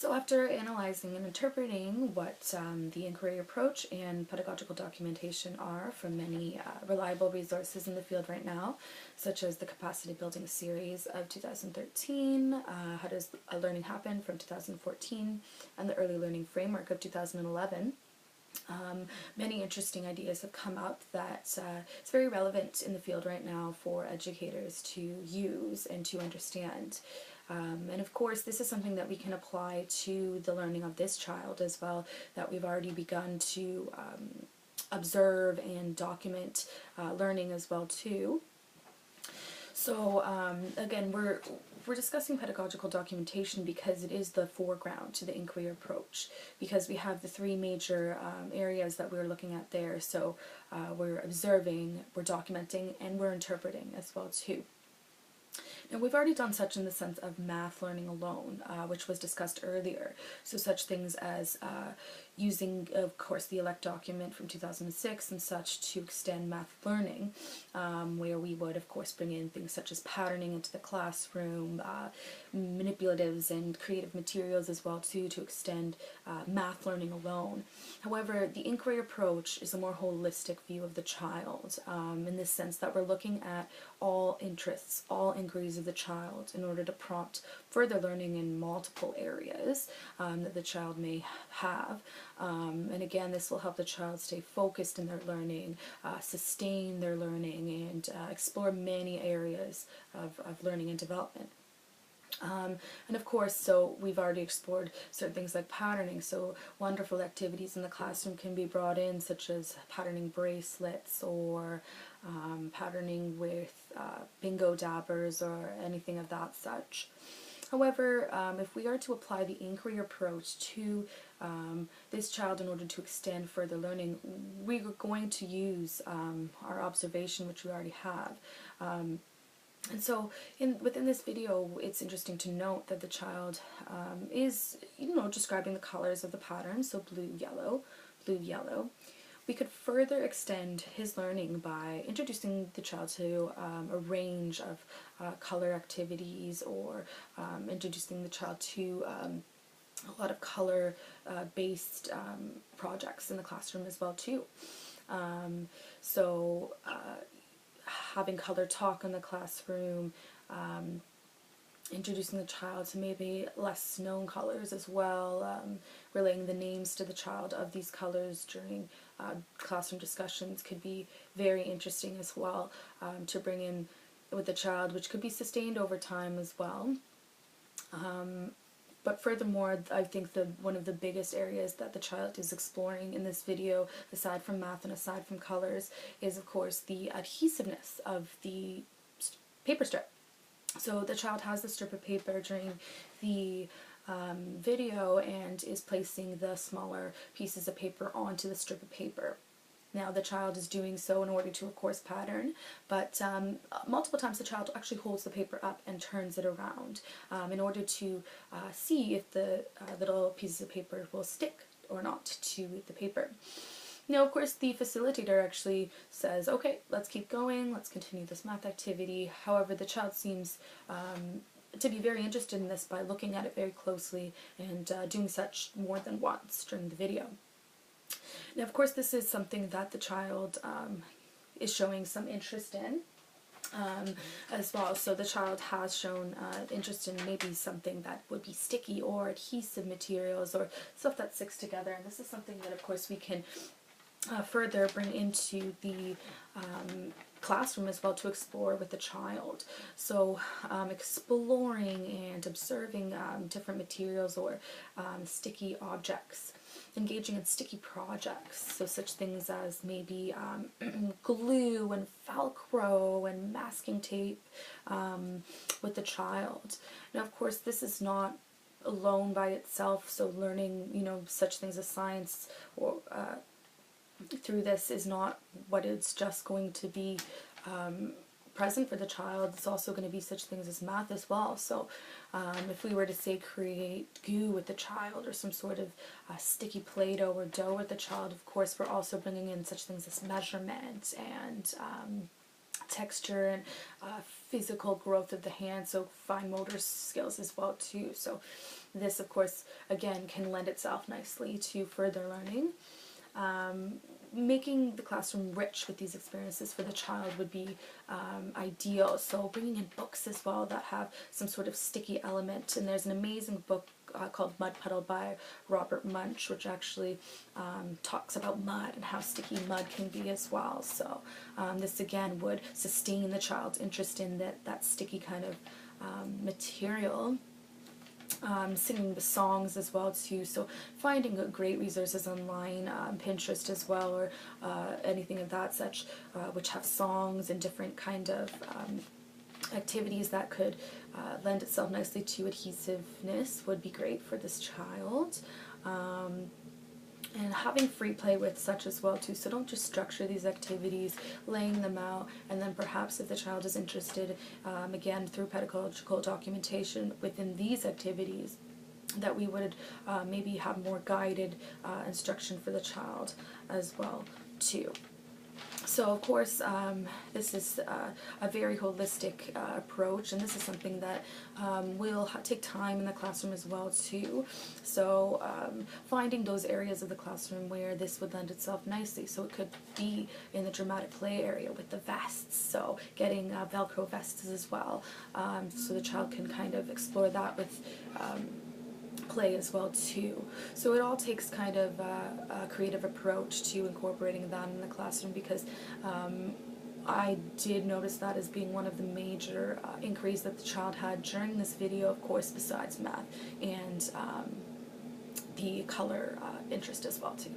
So after analyzing and interpreting what the inquiry approach and pedagogical documentation are from many reliable resources in the field right now, such as the Capacity Building series of 2013, How Does Learning Happen from 2014, and the Early Learning Framework of 2011, many interesting ideas have come up that it's very relevant in the field right now for educators to use and to understand. And of course, this is something that we can apply to the learning of this child as well, that we've already begun to observe and document learning as well too. So again, we're discussing pedagogical documentation because it is the foreground to the inquiry approach, because we have the three major areas that we're looking at there. So we're observing, we're documenting, and we're interpreting as well too. Now, we've already done such in the sense of math learning alone, which was discussed earlier. So such things as using, of course, the ELECT document from 2006 and such to extend math learning, where we would, of course, bring in things such as patterning into the classroom, manipulatives and creative materials as well too, to extend math learning alone. However, the inquiry approach is a more holistic view of the child, in the sense that we're looking at all interests, all inquiries of the child in order to prompt further learning in multiple areas that the child may have. And again, this will help the child stay focused in their learning, sustain their learning, and explore many areas of learning and development. And of course, so we've already explored certain things like patterning, so wonderful activities in the classroom can be brought in, such as patterning bracelets or patterning with bingo dabbers or anything of that such. However, if we are to apply the inquiry approach to this child in order to extend further learning, we are going to use our observation, which we already have. And so within this video, it's interesting to note that the child is, describing the colors of the pattern, so blue, yellow, blue, yellow. We could further extend his learning by introducing the child to a range of color activities, or introducing the child to a lot of color-based projects in the classroom as well too. Having color talk in the classroom, introducing the child to maybe less known colors as well, relaying the names to the child of these colors during classroom discussions could be very interesting as well, to bring in with the child, which could be sustained over time as well. But furthermore, I think one of the biggest areas that the child is exploring in this video, aside from math and aside from colors, is of course the adhesiveness of the paper strip. So the child has the strip of paper during the video and is placing the smaller pieces of paper onto the strip of paper. Now, the child is doing so in order to, of course, pattern, but multiple times the child actually holds the paper up and turns it around in order to see if the little pieces of paper will stick or not to the paper. Now, of course, the facilitator actually says, okay, let's keep going, let's continue this math activity. However, the child seems to be very interested in this by looking at it very closely and doing such more than once during the video. Now, of course, this is something that the child is showing some interest in as well. So the child has shown interest in maybe something that would be sticky or adhesive materials or stuff that sticks together. And this is something that, of course, we can further bring into the classroom as well to explore with the child. So exploring and observing different materials or sticky objects. Engaging in sticky projects, so such things as maybe glue and Velcro and masking tape with the child. Now, of course, this is not alone by itself, so learning, such things as science or through this is not what it's just going to be present for the child. It's also going to be such things as math as well. So if we were to say create goo with the child or some sort of sticky Play-Doh or dough with the child, of course we're also bringing in such things as measurement and texture and physical growth of the hand, so fine motor skills as well too. So this, of course, again, can lend itself nicely to further learning. Making the classroom rich with these experiences for the child would be ideal. So bringing in books as well that have some sort of sticky element. And there's an amazing book called Mud Puddle by Robert Munch, which actually talks about mud and how sticky mud can be as well. So this again would sustain the child's interest in that sticky kind of material. Singing the songs as well too, so finding great resources online, Pinterest as well, or anything of that such, which have songs and different kind of activities that could lend itself nicely to adhesiveness would be great for this child. And having free play with such as well too, so don't just structure these activities, laying them out, and then perhaps if the child is interested, again through pedagogical documentation within these activities, that we would maybe have more guided instruction for the child as well too. So of course this is a very holistic approach, and this is something that will take time in the classroom as well too. So finding those areas of the classroom where this would lend itself nicely. So it could be in the dramatic play area with the vests, so getting Velcro vests as well, so the child can kind of explore that with play as well too. So it all takes kind of a creative approach to incorporating that in the classroom, because I did notice that as being one of the major inquiries that the child had during this video, of course, besides math and the color interest as well too.